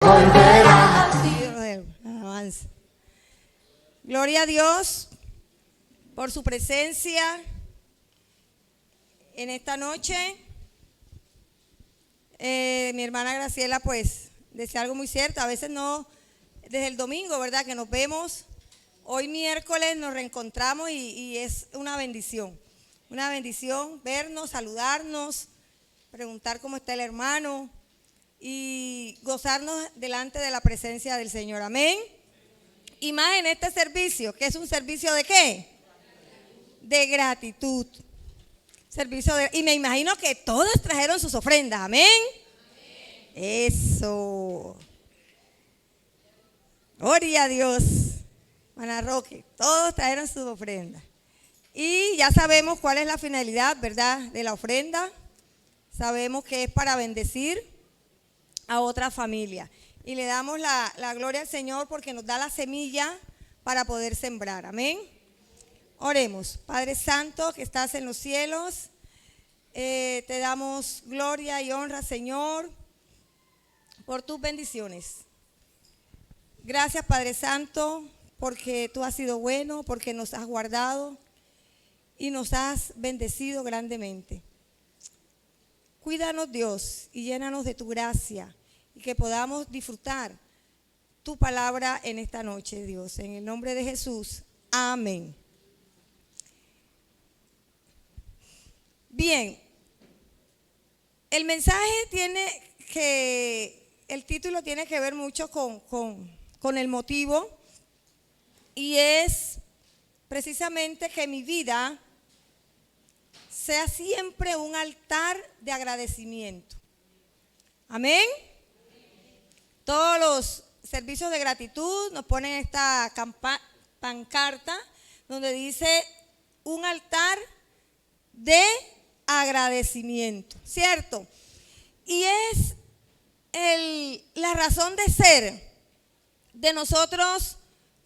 volverá a ti. Alabanza. Gloria a Dios por su presencia en esta noche. Mi hermana Graciela pues decía algo muy cierto, a veces no, desde el domingo, ¿verdad? Que nos vemos, hoy miércoles nos reencontramos y es una bendición vernos, saludarnos, preguntar cómo está el hermano y gozarnos delante de la presencia del Señor, amén. Y más en este servicio, que es un servicio ¿de qué? De gratitud. Y me imagino que todos trajeron sus ofrendas, amén. Eso. Gloria a Dios. Hermana Roque, todos trajeron sus ofrendas. Y ya sabemos cuál es la finalidad, ¿verdad? De la ofrenda. Sabemos que es para bendecir a otra familia. Y le damos la gloria al Señor porque nos da la semilla para poder sembrar. Amén. Oremos. Padre Santo que estás en los cielos, te damos gloria y honra, Señor, por tus bendiciones. Gracias, Padre Santo, porque tú has sido bueno, porque nos has guardado y nos has bendecido grandemente. Cuídanos, Dios, y llénanos de tu gracia y que podamos disfrutar tu palabra en esta noche, Dios. En el nombre de Jesús, amén. Bien, el mensaje el título tiene que ver mucho con el motivo y es precisamente que mi vida sea siempre un altar de agradecimiento. Amén. Todos los servicios de gratitud nos ponen esta pancarta donde dice un altar de agradecimiento, ¿cierto? Y es la razón de ser de nosotros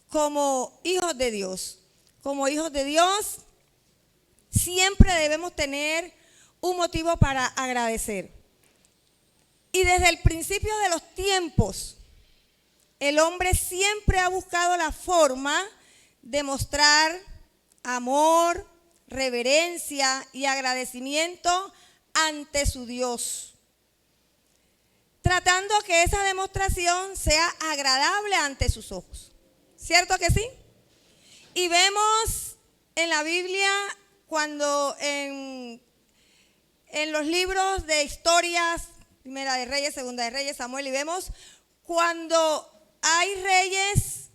como hijos de Dios. Como hijos de Dios siempre debemos tener un motivo para agradecer. Y desde el principio de los tiempos, el hombre siempre ha buscado la forma de mostrar amor, reverencia y agradecimiento ante su Dios, tratando que esa demostración sea agradable ante sus ojos. ¿Cierto que sí? Y vemos en la Biblia cuando en los libros de historias, Primera de Reyes, Segunda de Reyes, Samuel, y vemos cuando hay reyes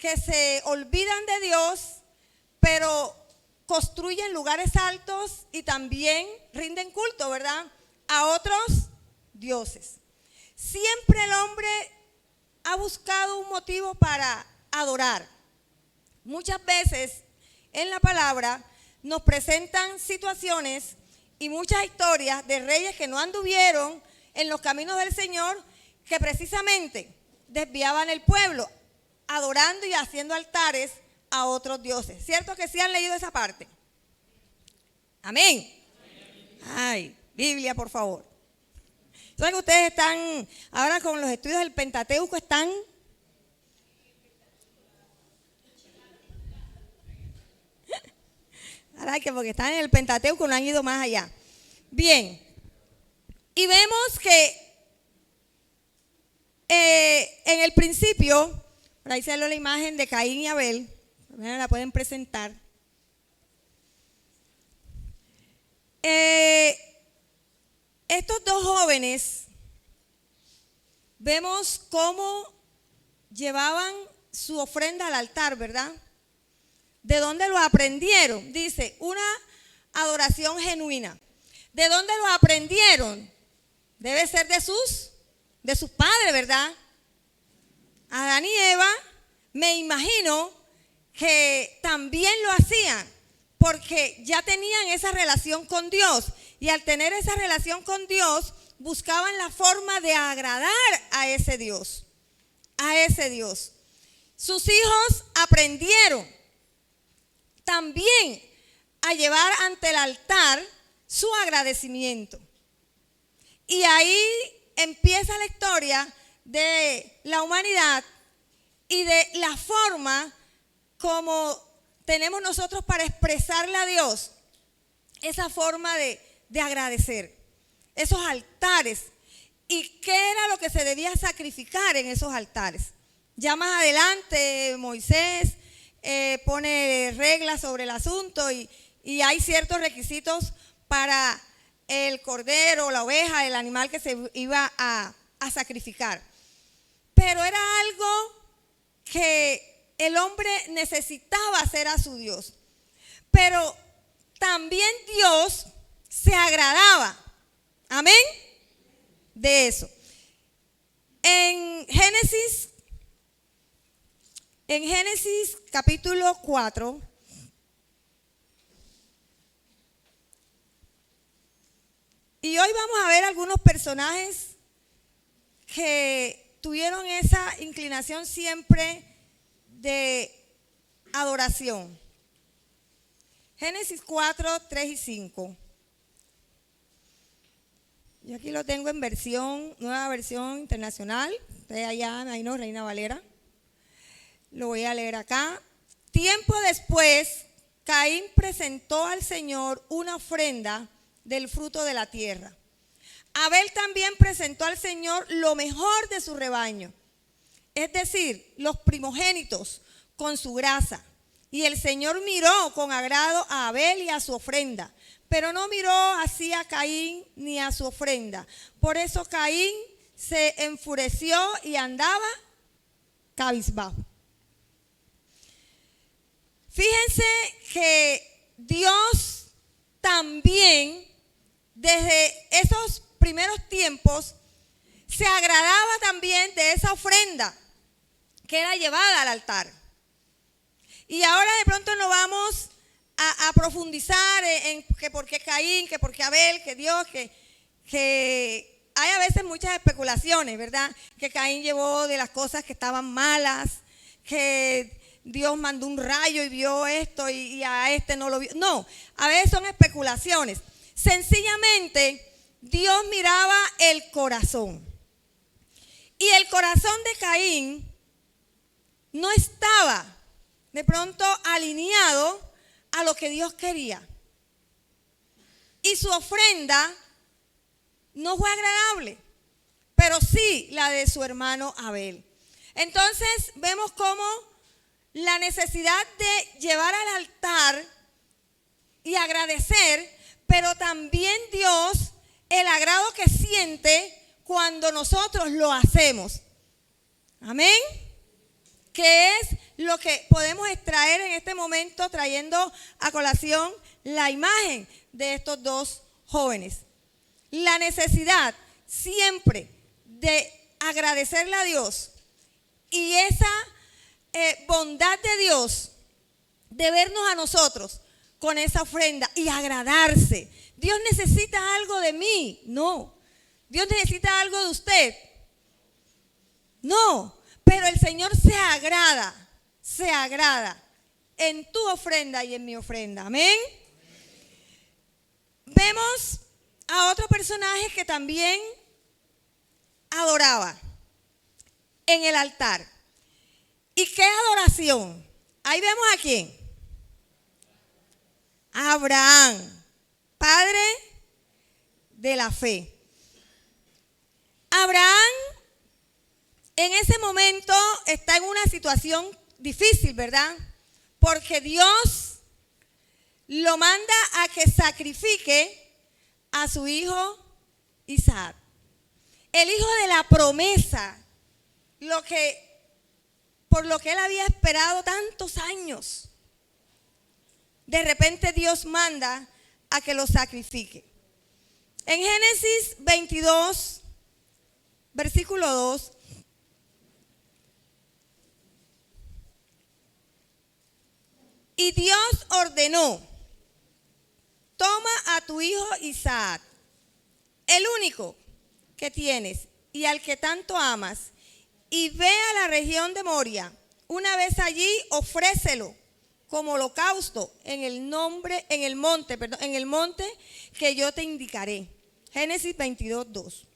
que se olvidan de Dios, pero construyen lugares altos y también rinden culto, ¿verdad?, a otros dioses. Siempre el hombre ha buscado un motivo para adorar. Muchas veces en la palabra nos presentan situaciones y muchas historias de reyes que no anduvieron en los caminos del Señor, que precisamente desviaban el pueblo, adorando y haciendo altares a otros dioses. ¿Cierto que sí han leído esa parte? Amén. Ay, Biblia, por favor. ¿Saben que ustedes están, ahora con los estudios del Pentateuco, están? Ahora que porque están en el Pentateuco no han ido más allá. Bien. Y vemos que en el principio, por ahí salió la imagen de Caín y Abel, la pueden presentar. Estos dos jóvenes, vemos cómo llevaban su ofrenda al altar, ¿verdad? ¿De dónde lo aprendieron? Dice, una adoración genuina. ¿De dónde lo aprendieron? Debe ser de sus padres, ¿verdad? Adán y Eva, me imagino que también lo hacían porque ya tenían esa relación con Dios y al tener esa relación con Dios buscaban la forma de agradar a ese Dios, Sus hijos aprendieron también a llevar ante el altar su agradecimiento. Y ahí empieza la historia de la humanidad y de la forma como tenemos nosotros para expresarle a Dios esa forma de agradecer, esos altares. ¿Y qué era lo que se debía sacrificar en esos altares? Ya más adelante Moisés pone reglas sobre el asunto y hay ciertos requisitos para el cordero, la oveja, el animal que se iba a sacrificar. Pero era algo que el hombre necesitaba hacer a su Dios. Pero también Dios se agradaba, amén, de eso. En Génesis capítulo 4, y hoy vamos a ver algunos personajes que tuvieron esa inclinación siempre de adoración. Génesis 4, 3 y 5. Yo aquí lo tengo en nueva versión internacional. Ustedes allá, ahí no, Reina Valera. Lo voy a leer acá. Tiempo después, Caín presentó al Señor una ofrenda del fruto de la tierra. Abel también presentó al Señor lo mejor de su rebaño, es decir, los primogénitos con su grasa. Y el Señor miró con agrado a Abel y a su ofrenda, pero no miró así a Caín ni a su ofrenda. Por eso Caín se enfureció y andaba cabizbajo. Fíjense que Dios también, desde esos primeros tiempos, se agradaba también de esa ofrenda que era llevada al altar. Y ahora de pronto nos vamos a profundizar en que por qué Caín, que por qué Abel, que Dios, que hay a veces muchas especulaciones, ¿verdad? Que Caín llevó de las cosas que estaban malas, que Dios mandó un rayo y vio esto y a este no lo vio. No, a veces son especulaciones. Sencillamente, Dios miraba el corazón. Y el corazón de Caín no estaba de pronto alineado a lo que Dios quería. Y su ofrenda no fue agradable, pero sí la de su hermano Abel. Entonces vemos cómo la necesidad de llevar al altar y agradecer, pero también Dios, el agrado que siente cuando nosotros lo hacemos. Amén. Que es lo que podemos extraer en este momento, trayendo a colación la imagen de estos dos jóvenes. La necesidad siempre de agradecerle a Dios y esa bondad de Dios de vernos a nosotros con esa ofrenda y agradarse. Dios necesita algo de mí, no. Dios necesita algo de usted, no. Pero el Señor se agrada en tu ofrenda y en mi ofrenda. Amén. Vemos a otro personaje que también adoraba en el altar. ¿Y qué adoración? Ahí vemos a quién. A Abraham, padre de la fe. Abraham en ese momento está en una situación difícil, ¿verdad? Porque Dios lo manda a que sacrifique a su hijo Isaac, el hijo de la promesa, por lo que él había esperado tantos años. De repente Dios manda a que lo sacrifique. En Génesis 22, versículo 2, y Dios ordenó: toma a tu hijo Isaac, el único que tienes y al que tanto amas, y ve a la región de Moria. Una vez allí, ofrécelo como holocausto en el monte que yo te indicaré. Génesis 22, 2.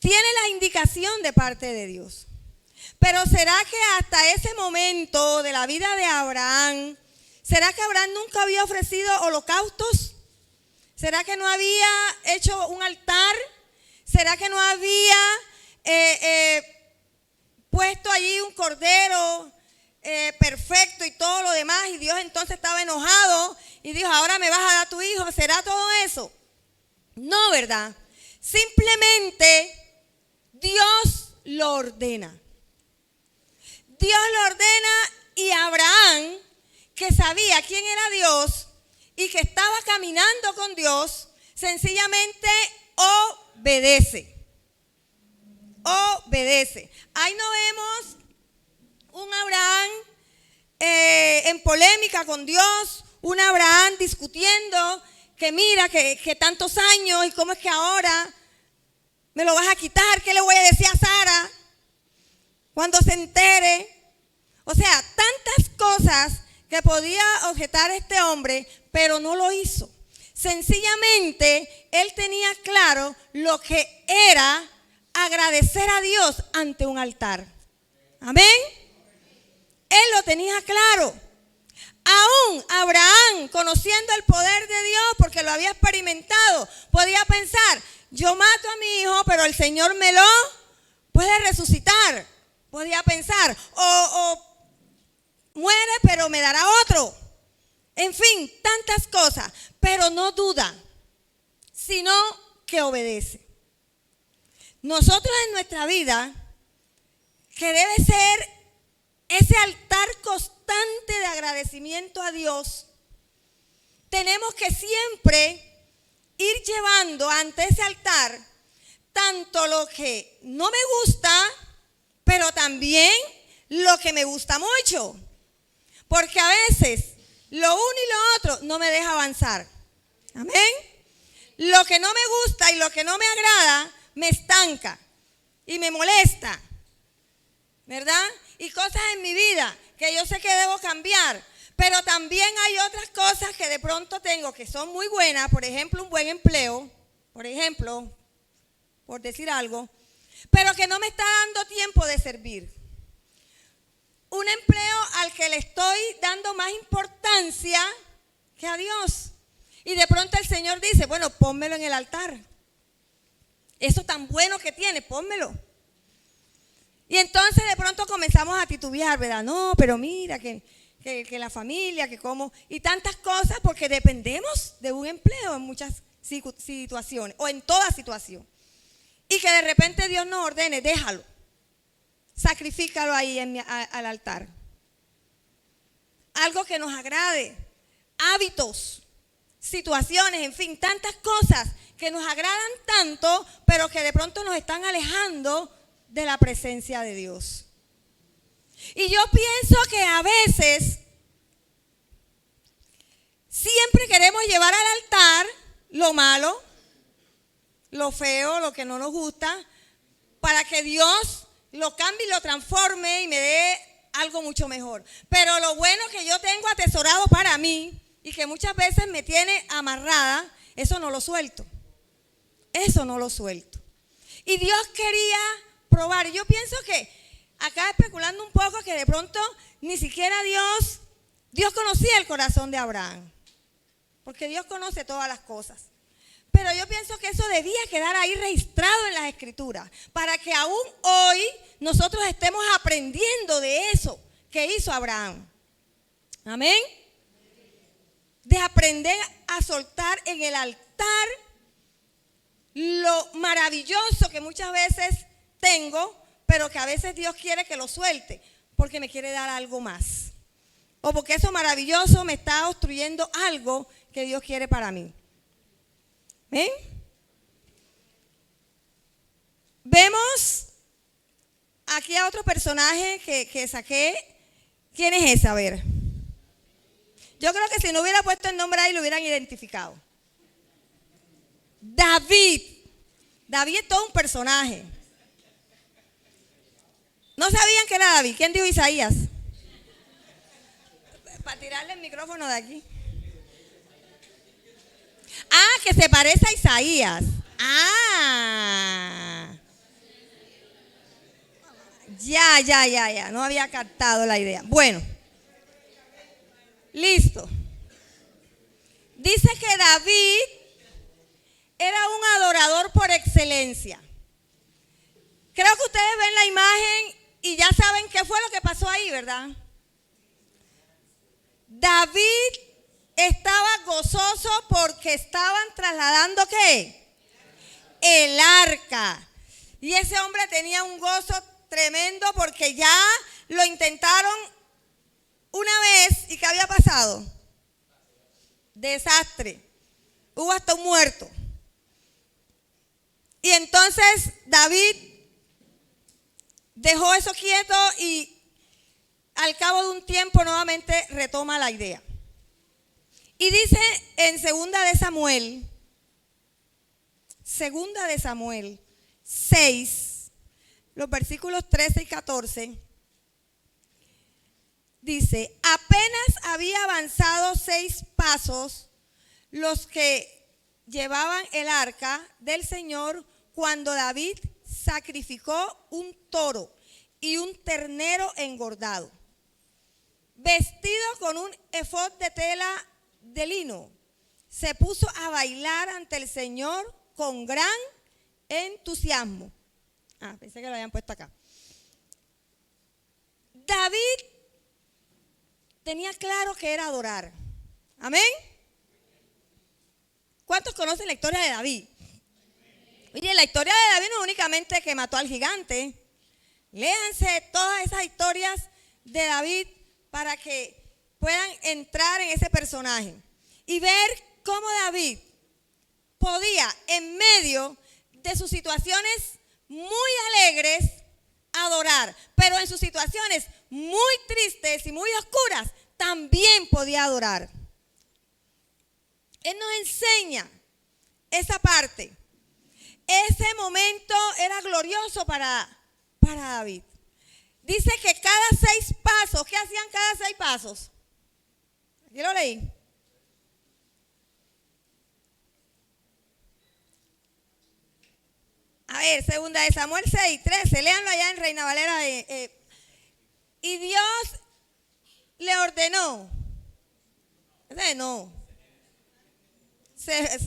tiene la indicación de parte de Dios. Pero ¿será que hasta ese momento de la vida de Abraham, será que Abraham nunca había ofrecido holocaustos? ¿Será que no había hecho un altar? ¿Será que no había puesto allí un cordero perfecto y todo lo demás? Y Dios entonces estaba enojado y dijo, ahora me vas a dar tu hijo. ¿Será todo eso? No, ¿verdad? Simplemente Dios lo ordena. Dios lo ordena y Abraham, que sabía quién era Dios y que estaba caminando con Dios, sencillamente obedece. Obedece. Ahí no vemos un Abraham en polémica con Dios, un Abraham discutiendo que mira, que tantos años y cómo es que ahora me lo vas a quitar, ¿qué le voy a decir a Sara cuando se entere? O sea, tantas cosas que podía objetar este hombre, pero no lo hizo. Sencillamente, él tenía claro lo que era agradecer a Dios ante un altar. Amén. Él lo tenía claro. Aún Abraham, conociendo el poder de Dios, porque lo había experimentado, podía pensar, yo mato a mi hijo, pero el Señor me lo puede resucitar. Podía pensar, o muere, pero me dará otro. En fin, tantas cosas, pero no duda, sino que obedece. Nosotros en nuestra vida, que debe ser ese altar constante de agradecimiento a Dios, tenemos que siempre ir llevando ante ese altar tanto lo que no me gusta, pero también lo que me gusta mucho. Porque a veces lo uno y lo otro no me deja avanzar. Amén. Lo que no me gusta y lo que no me agrada me estanca y me molesta, ¿verdad? Y cosas en mi vida que yo sé que debo cambiar, pero también hay otras cosas que de pronto tengo que son muy buenas, por ejemplo, un buen empleo, por ejemplo, por decir algo, pero que no me está dando tiempo de servir. Un empleo al que le estoy dando más importancia que a Dios. Y de pronto el Señor dice, bueno, pónmelo en el altar. Eso tan bueno que tiene, pónmelo. Y entonces de pronto comenzamos a titubear, ¿verdad? No, pero mira que la familia, que cómo, y tantas cosas, porque dependemos de un empleo en muchas situaciones, o en toda situación. Y que de repente Dios nos ordene, déjalo, sacrifícalo ahí al altar. Algo que nos agrade, hábitos, situaciones, en fin, tantas cosas que nos agradan tanto, pero que de pronto nos están alejando de la presencia de Dios. Y yo pienso que a veces siempre queremos llevar al altar lo malo, lo feo, lo que no nos gusta, para que Dios lo cambie y lo transforme y me dé algo mucho mejor. Pero lo bueno que yo tengo atesorado para mí y que muchas veces me tiene amarrada, eso no lo suelto. Eso no lo suelto. Y Dios quería probar. Yo pienso que acá especulando un poco que de pronto ni siquiera Dios conocía el corazón de Abraham. Porque Dios conoce todas las cosas. Pero yo pienso que eso debía quedar ahí registrado en las Escrituras, para que aún hoy nosotros estemos aprendiendo de eso que hizo Abraham. Amén. De aprender a soltar en el altar lo maravilloso que muchas veces tengo, pero que a veces Dios quiere que lo suelte, porque me quiere dar algo más. O porque eso maravilloso me está obstruyendo algo que Dios quiere para mí. ¿Ven? Vemos aquí a otro personaje que saqué. ¿Quién es ese? A ver. Yo creo que si no hubiera puesto el nombre ahí lo hubieran identificado. David. David es todo un personaje. ¿No sabían que era David? ¿Quién dijo Isaías? Para tirarle el micrófono de aquí. Ah, que se parece a Isaías. Ah. Ya. No había captado la idea. Bueno, listo. Dice que David era un adorador por excelencia. Creo que ustedes ven la imagen y ya saben qué fue lo que pasó ahí, ¿verdad? David estaba gozoso porque estaban trasladando ¿qué? El arca. Y ese hombre tenía un gozo tremendo porque ya lo intentaron una vez y ¿qué había pasado? Desastre. Hubo hasta un muerto. Y entonces David dejó eso quieto y al cabo de un tiempo nuevamente retoma la idea. Y dice en Segunda de Samuel 6, los versículos 13 y 14, dice, apenas había avanzado 6 pasos los que llevaban el arca del Señor cuando David sacrificó un toro y un ternero engordado, vestido con un efod de tela de lino. Se puso a bailar ante el Señor con gran entusiasmo. Pensé que lo habían puesto acá. David tenía claro que era adorar. Amén. ¿Cuántos conocen la historia de David? Oye, la historia de David no es únicamente que mató al gigante. Léanse todas esas historias de David para que puedan entrar en ese personaje y ver cómo David podía, en medio de sus situaciones muy alegres, adorar, pero en sus situaciones muy tristes y muy oscuras, también podía adorar. Él nos enseña esa parte. Ese momento era glorioso para David. Dice que cada 6 pasos, ¿qué hacían cada 6 pasos? Aquí lo leí. A ver, Segunda de Samuel 6:13, léanlo allá en Reina Valera. Y Dios le ordenó.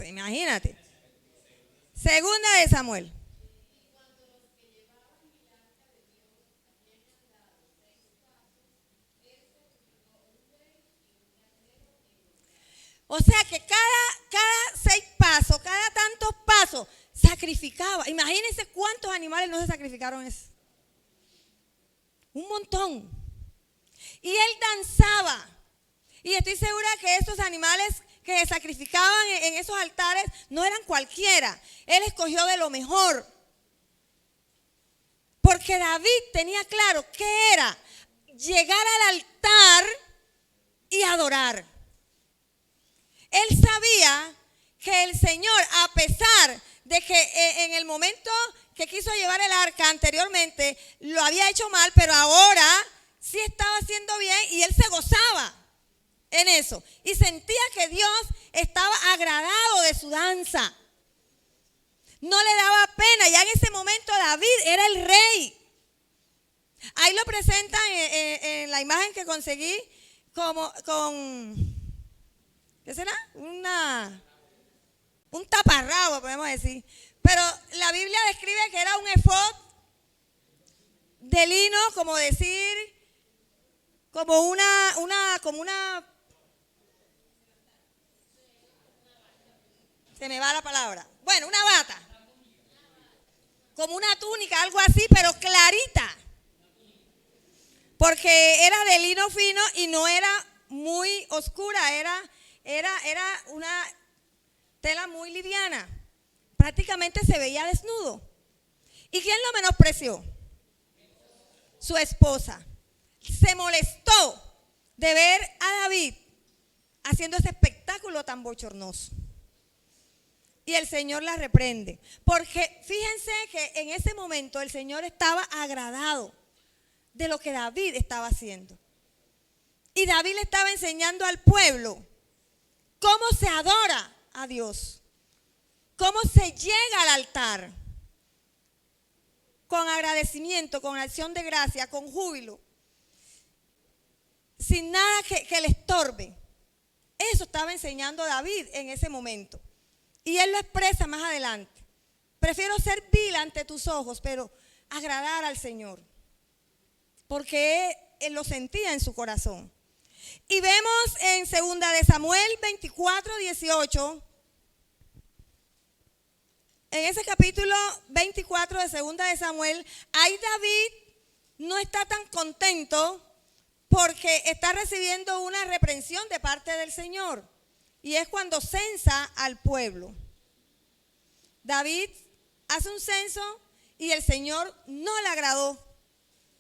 Imagínate. Segunda de Samuel. O sea que cada 6 pasos, cada tantos pasos, sacrificaba. Imagínense cuántos animales no se sacrificaron eso. Un montón. Y él danzaba. Y estoy segura que estos animales que se sacrificaban en esos altares no eran cualquiera. Él escogió de lo mejor. Porque David tenía claro que era llegar al altar y adorar. Él sabía que el Señor, a pesar de que en el momento que quiso llevar el arca anteriormente, lo había hecho mal, pero ahora sí estaba haciendo bien y él se gozaba en eso. Y sentía que Dios estaba agradado de su danza. No le daba pena. Ya en ese momento David era el rey. Ahí lo presentan en la imagen que conseguí con ¿qué será? Un taparrabo, podemos decir. Pero la Biblia describe que era un efod de lino, como decir, como una, se me va la palabra. Bueno, una bata. Como una túnica, algo así, pero clarita. Porque era de lino fino y no era muy oscura, era una tela muy liviana. Prácticamente se veía desnudo. ¿Y quién lo menospreció? Su esposa. Se molestó de ver a David haciendo ese espectáculo tan bochornoso. Y el Señor la reprende. Porque fíjense que en ese momento el Señor estaba agradado de lo que David estaba haciendo. Y David le estaba enseñando al pueblo cómo se adora a Dios, cómo se llega al altar. con agradecimiento, con acción de gracia, con júbilo, sin nada que le estorbe. Eso estaba enseñando David en ese momento. Y él lo expresa más adelante. Prefiero ser vil ante tus ojos, pero agradar al Señor. Porque él lo sentía en su corazón. Y vemos en 2 de Samuel 24, 18. En ese capítulo 24 de 2 de Samuel, ahí David no está tan contento porque está recibiendo una reprensión de parte del Señor. Y es cuando censa al pueblo. David hace un censo y el Señor no le agradó.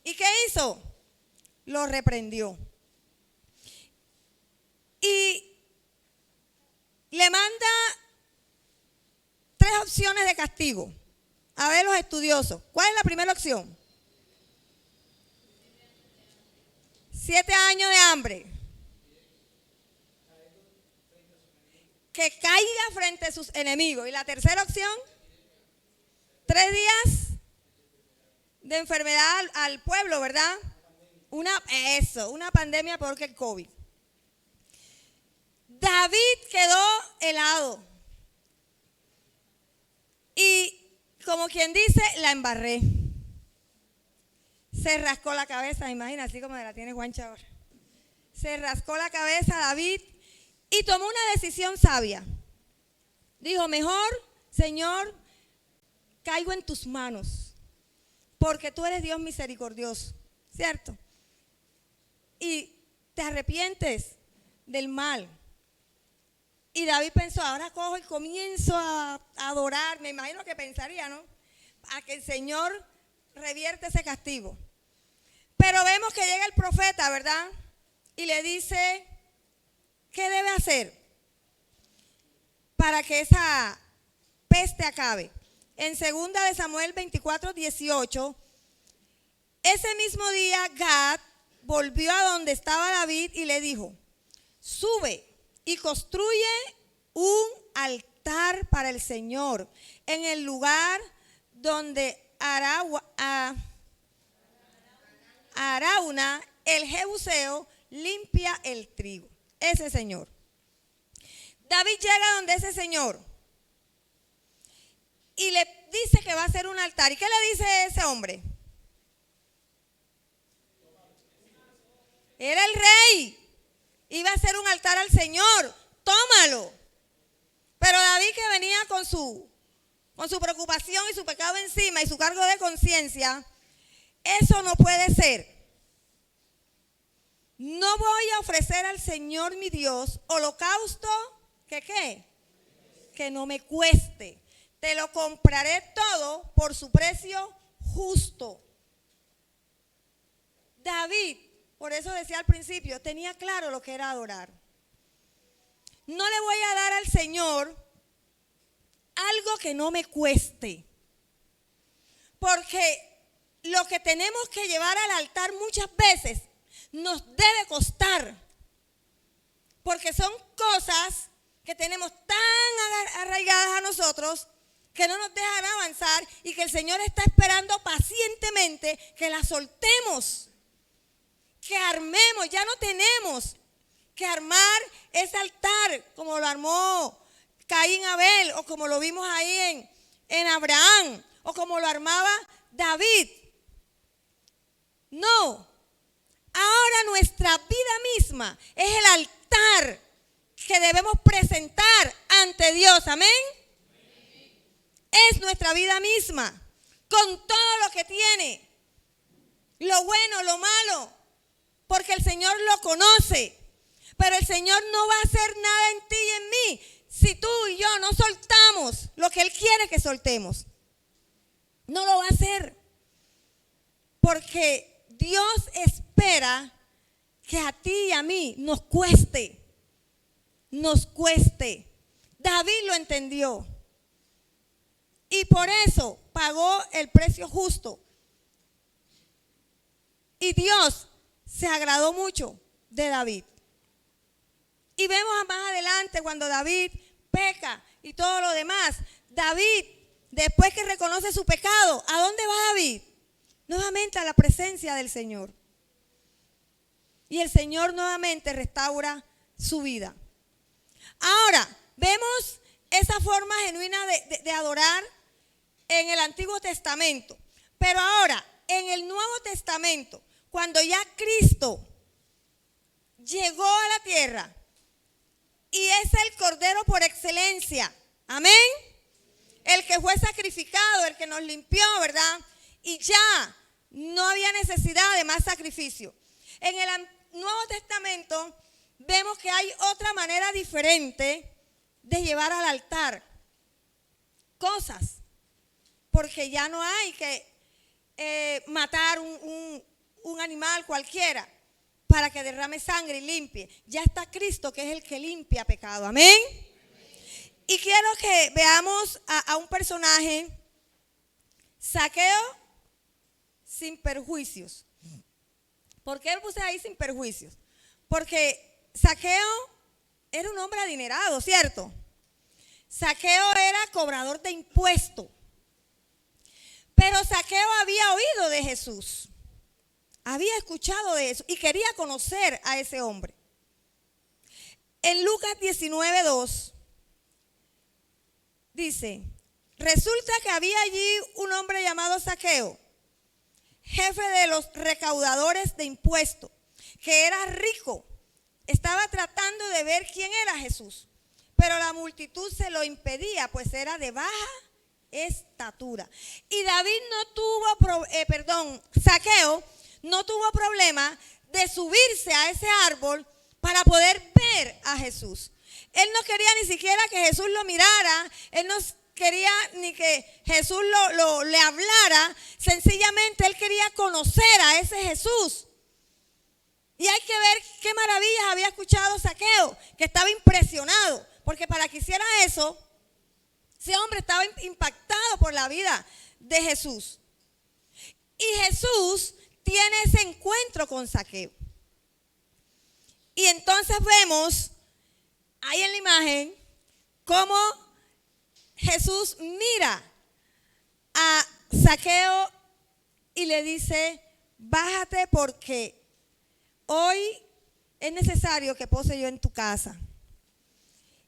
¿Y qué hizo? Lo reprendió. Y le manda 3 opciones de castigo. A ver los estudiosos. ¿Cuál es la primera opción? 7 años de hambre. Que caiga frente a sus enemigos. Y la tercera opción, 3 días de enfermedad al pueblo, ¿verdad? Una pandemia peor que el COVID. David quedó helado. Y como quien dice, la embarré. Se rascó la cabeza, imagina, así como la tiene Juancha ahora. Se rascó la cabeza David y tomó una decisión sabia. Dijo, mejor, Señor, caigo en tus manos, porque tú eres Dios misericordioso, ¿cierto? Y te arrepientes del mal. Y David pensó, ahora cojo y comienzo a adorar, me imagino que pensaría, ¿no? A que el Señor revierte ese castigo. Pero vemos que llega el profeta, ¿verdad? Y le dice, ¿qué debe hacer para que esa peste acabe? En 2 de Samuel 24, 18, ese mismo día Gad volvió a donde estaba David y le dijo, sube y construye un altar para el Señor en el lugar donde Arauna, el jebuseo, limpia el trigo. Ese señor. David llega donde ese señor y le dice que va a hacer un altar. ¿Y qué le dice ese hombre? Era el rey. Iba a hacer un altar al Señor. Tómalo. Pero David, que venía con su preocupación y su pecado encima y su cargo de conciencia, eso no puede ser. No voy a ofrecer al Señor mi Dios holocausto que ¿qué? Que no me cueste. Te lo compraré todo por su precio justo. David, por eso decía al principio, tenía claro lo que era adorar. No le voy a dar al Señor algo que no me cueste. Porque lo que tenemos que llevar al altar muchas veces nos debe costar. Porque son cosas que tenemos tan arraigadas a nosotros que no nos dejan avanzar y que el Señor está esperando pacientemente que las soltemos, que armemos. Ya no tenemos que armar ese altar como lo armó Caín Abel, o como lo vimos ahí en Abraham, o como lo armaba David. No, ahora nuestra vida misma es el altar que debemos presentar ante Dios, amén. Es nuestra vida misma, con todo lo que tiene, lo bueno, lo malo, porque el Señor lo conoce. Pero el Señor no va a hacer nada en ti y en mí si tú y yo no soltamos lo que Él quiere que soltemos. No lo va a hacer. Porque Dios espera que a ti y a mí nos cueste. Nos cueste. David lo entendió. Y por eso pagó el precio justo. Y Dios se agradó mucho de David. Y vemos más adelante cuando David peca y todo lo demás. David después que reconoce su pecado, ¿a dónde va David? Nuevamente a la presencia del Señor. Y el Señor nuevamente restaura su vida. Ahora, vemos esa forma genuina de adorar en el Antiguo Testamento. Pero ahora, en el Nuevo Testamento, cuando ya Cristo llegó a la tierra y es el Cordero por excelencia, amén, el que fue sacrificado, el que nos limpió, ¿verdad? Y ya no había necesidad de más sacrificio. En el Nuevo Testamento vemos que hay otra manera diferente de llevar al altar cosas, porque ya no hay que matar un animal cualquiera para que derrame sangre y limpie. Ya está Cristo, que es el que limpia pecado. Amén. Y quiero que veamos a un personaje, Zaqueo, sin perjuicios. ¿Por qué puse ahí sin perjuicios? Porque Zaqueo era un hombre adinerado, ¿cierto? Zaqueo era cobrador de impuestos. Pero Zaqueo había oído de Jesús. Había escuchado de eso y quería conocer a ese hombre. En Lucas 19:2 dice, resulta que había allí un hombre llamado Zaqueo, jefe de los recaudadores de impuestos, que era rico. Estaba tratando de ver quién era Jesús, pero la multitud se lo impedía, pues era de baja estatura. Y David Zaqueo no tuvo problema de subirse a ese árbol para poder ver a Jesús. Él no quería ni siquiera que Jesús lo mirara, él no quería ni que Jesús le hablara, sencillamente él quería conocer a ese Jesús. Y hay que ver qué maravillas había escuchado Zaqueo, que estaba impresionado, porque para que hiciera eso, ese hombre estaba impactado por la vida de Jesús. Y Jesús tiene ese encuentro con Zaqueo. Y entonces vemos ahí en la imagen cómo Jesús mira a Zaqueo y le dice, bájate porque hoy es necesario que pose yo en tu casa.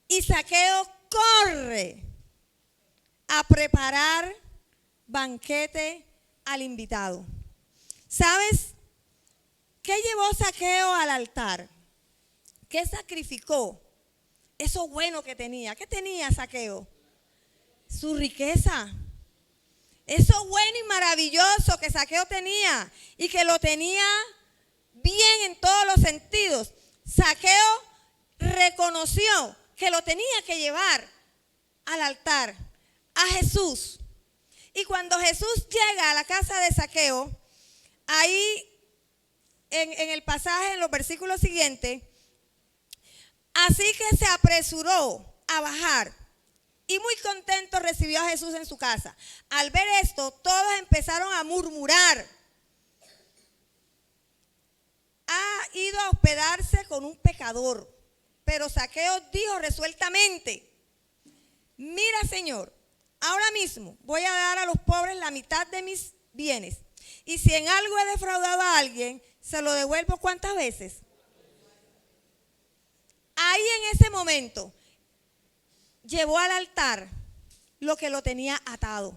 Y Zaqueo corre a preparar banquete al invitado. ¿Sabes qué llevó Zaqueo al altar? ¿Qué sacrificó? Eso bueno que tenía. ¿Qué tenía Zaqueo? Su riqueza. Eso bueno y maravilloso que Zaqueo tenía y que lo tenía bien en todos los sentidos. Zaqueo reconoció que lo tenía que llevar al altar, a Jesús. Y cuando Jesús llega a la casa de Zaqueo, ahí en el pasaje, en los versículos siguientes, así que se apresuró a bajar y muy contento recibió a Jesús en su casa. Al ver esto, todos empezaron a murmurar. Ha ido a hospedarse con un pecador. Pero Zaqueo dijo resueltamente, mira, Señor, ahora mismo voy a dar a los pobres la mitad de mis bienes. Y si en algo he defraudado a alguien, se lo devuelvo ¿cuántas veces? Ahí en ese momento llevó al altar lo que lo tenía atado.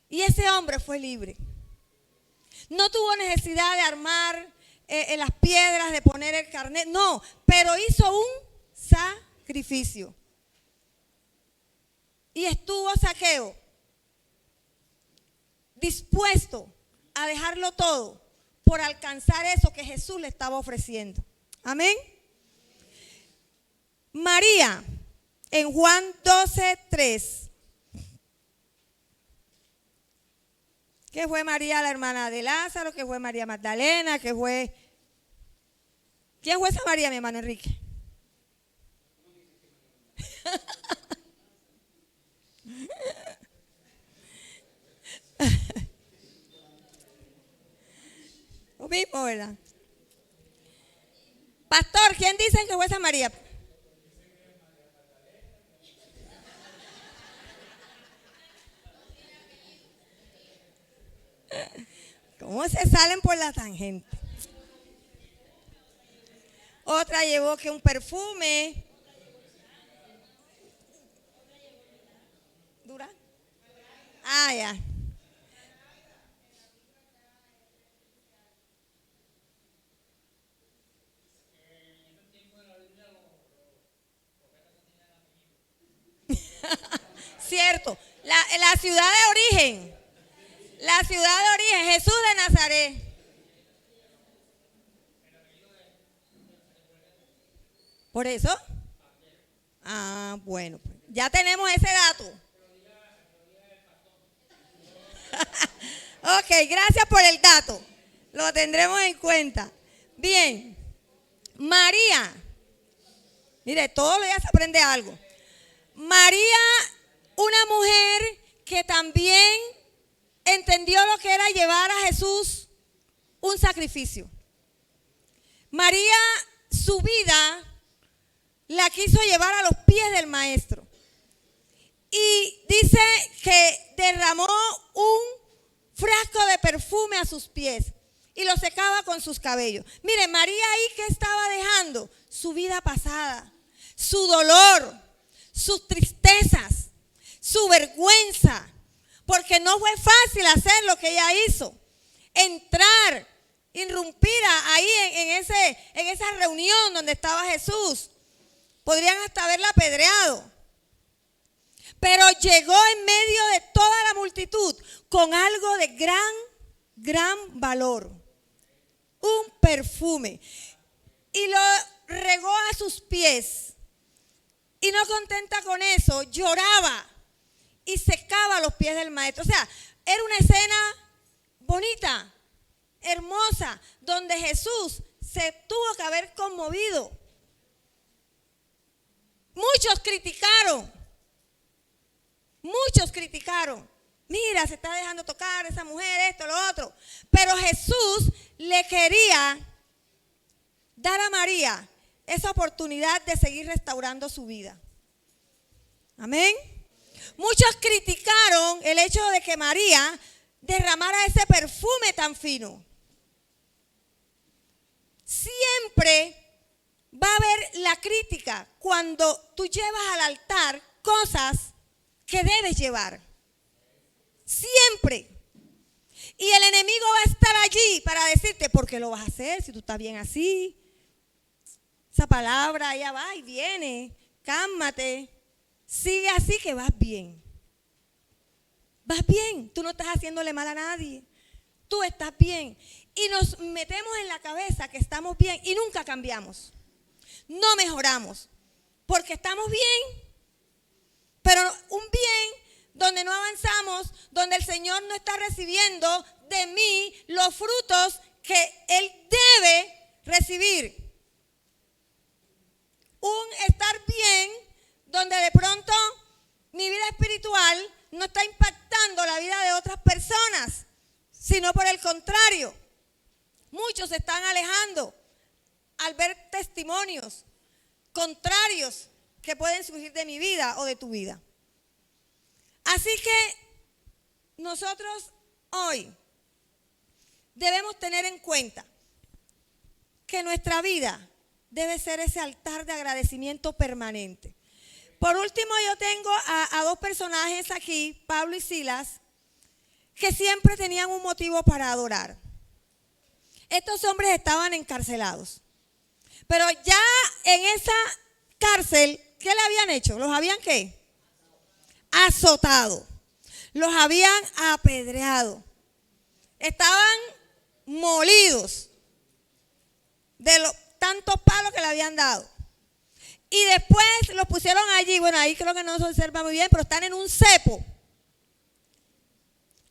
Y ese hombre fue libre. No tuvo necesidad de armar en las piedras, de poner el carnet, no, pero hizo un sacrificio. Y estuvo Zaqueo dispuesto a dejarlo todo por alcanzar eso que Jesús le estaba ofreciendo. Amén. María, en Juan 12:3. ¿Qué fue María, la hermana de Lázaro? ¿Qué fue María Magdalena? ¿Quién fue esa María, mi hermano Enrique? Lo mismo, ¿verdad? Pastor, ¿quién dice que fue esa María? ¿Cómo se salen por la tangente? Otra llevó que un perfume. ¿Dura? Ah, ya. Cierto. La ciudad de origen. La ciudad de origen, Jesús de Nazaret. ¿Por eso? Ah, bueno. Ya tenemos ese dato. Ok, gracias por el dato. Lo tendremos en cuenta. Bien. María. Mire, todos los días se aprende algo. María, una mujer que también entendió lo que era llevar a Jesús un sacrificio. María, su vida la quiso llevar a los pies del maestro. Y dice que derramó un frasco de perfume a sus pies y lo secaba con sus cabellos. Mire, María ahí, ¿qué estaba dejando? Su vida pasada, su dolor, sus tristezas, su vergüenza, porque no fue fácil hacer lo que ella hizo. Entrar, irrumpir ahí en esa reunión donde estaba Jesús. Podrían hasta haberla apedreado. Pero llegó en medio de toda la multitud con algo de gran valor. Un perfume. Y lo regó a sus pies. Y no contenta con eso, lloraba y secaba los pies del maestro. O sea, era una escena bonita, hermosa, donde Jesús se tuvo que haber conmovido. Muchos criticaron. Mira, se está dejando tocar esa mujer, esto, lo otro. Pero Jesús le quería dar a María esa oportunidad de seguir restaurando su vida. Amén. Muchos criticaron el hecho de que María derramara ese perfume tan fino. Siempre va a haber la crítica cuando tú llevas al altar cosas que debes llevar. Siempre. Y el enemigo va a estar allí para decirte, ¿por qué lo vas a hacer si tú estás bien así? Esa palabra ya va y viene. Cálmate. Sigue así que vas bien. Vas bien. Tú no estás haciéndole mal a nadie. Tú estás bien. Y nos metemos en la cabeza que estamos bien y nunca cambiamos. No mejoramos. Porque estamos bien. Pero un bien donde no avanzamos, donde el Señor no está recibiendo de mí los frutos que Él debe recibir. Un estar bien donde de pronto mi vida espiritual no está impactando la vida de otras personas, sino por el contrario. Muchos se están alejando al ver testimonios contrarios que pueden surgir de mi vida o de tu vida. Así que nosotros hoy debemos tener en cuenta que nuestra vida debe ser ese altar de agradecimiento permanente. Por último, yo tengo a dos personajes aquí, Pablo y Silas, que siempre tenían un motivo para adorar. Estos hombres estaban encarcelados. Pero ya en esa cárcel, ¿qué le habían hecho? ¿Los habían qué? Azotado. Los habían apedreado. Estaban molidos de los tantos palos que le habían dado. Y después los pusieron allí. Bueno, ahí creo que no se observa muy bien, pero están en un cepo.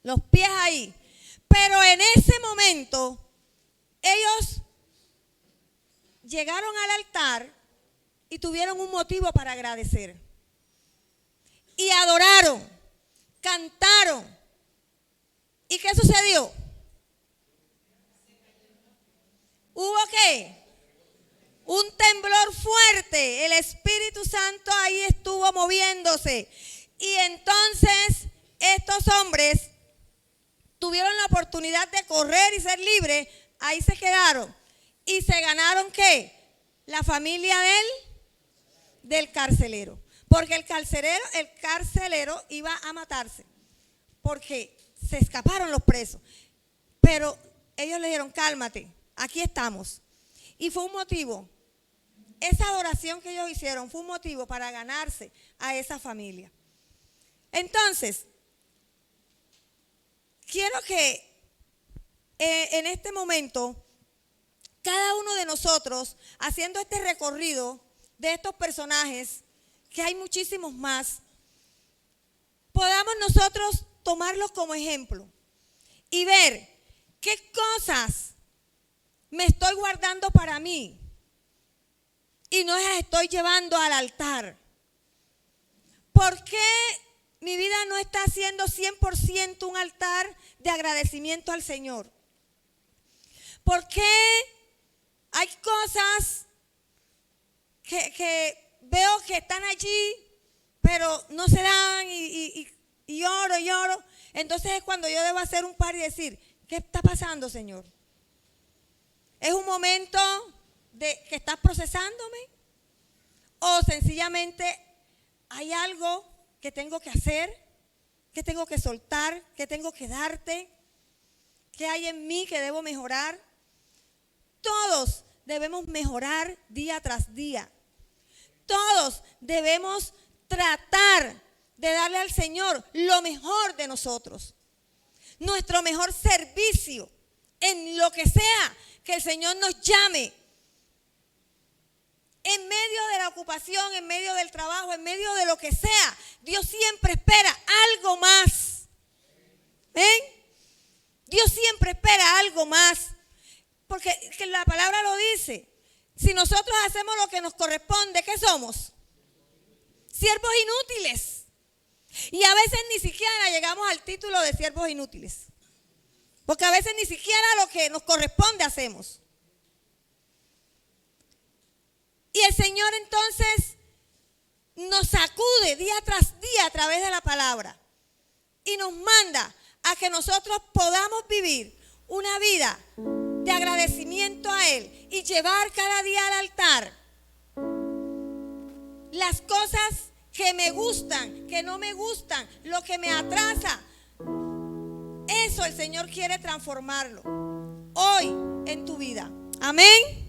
Los pies ahí. Pero en ese momento, ellos llegaron al altar y tuvieron un motivo para agradecer. Y adoraron, cantaron. ¿Y qué sucedió? ¿Hubo qué? Un temblor fuerte. El Espíritu Santo ahí estuvo moviéndose. Y entonces estos hombres tuvieron la oportunidad de correr y ser libres, ahí se quedaron. ¿Y se ganaron qué? La familia del carcelero. Porque el carcelero iba a matarse. Porque se escaparon los presos. Pero ellos le dijeron, cálmate, aquí estamos. Y fue un motivo. Esa adoración que ellos hicieron fue un motivo para ganarse a esa familia. Entonces, quiero que en este momento, cada uno de nosotros, haciendo este recorrido de estos personajes, que hay muchísimos más, podamos nosotros tomarlos como ejemplo y ver qué cosas me estoy guardando para mí y no las estoy llevando al altar. ¿Por qué mi vida no está siendo 100% un altar de agradecimiento al Señor? ¿Por qué hay cosas que veo que están allí, pero no se dan y lloro? Entonces es cuando yo debo hacer un par y decir, ¿qué está pasando, Señor? ¿Es un momento de que estás procesándome? ¿O sencillamente hay algo que tengo que hacer, que tengo que soltar, que tengo que darte, que hay en mí que debo mejorar? Todos debemos mejorar día tras día. Todos debemos tratar de darle al Señor lo mejor de nosotros. Nuestro mejor servicio en lo que sea que el Señor nos llame. En medio de la ocupación, en medio del trabajo, en medio de lo que sea, Dios siempre espera algo más. ¿Ven? Dios siempre espera algo más. Porque la palabra lo dice. Si nosotros hacemos lo que nos corresponde, ¿qué somos? Siervos inútiles. Y a veces ni siquiera llegamos al título de siervos inútiles. Porque a veces ni siquiera lo que nos corresponde hacemos. Y el Señor entonces nos sacude día tras día a través de la palabra. Y nos manda a que nosotros podamos vivir una vida de agradecimiento a Él y llevar cada día al altar las cosas que me gustan, que no me gustan, lo que me atrasa. Eso el Señor quiere transformarlo hoy en tu vida. Amén.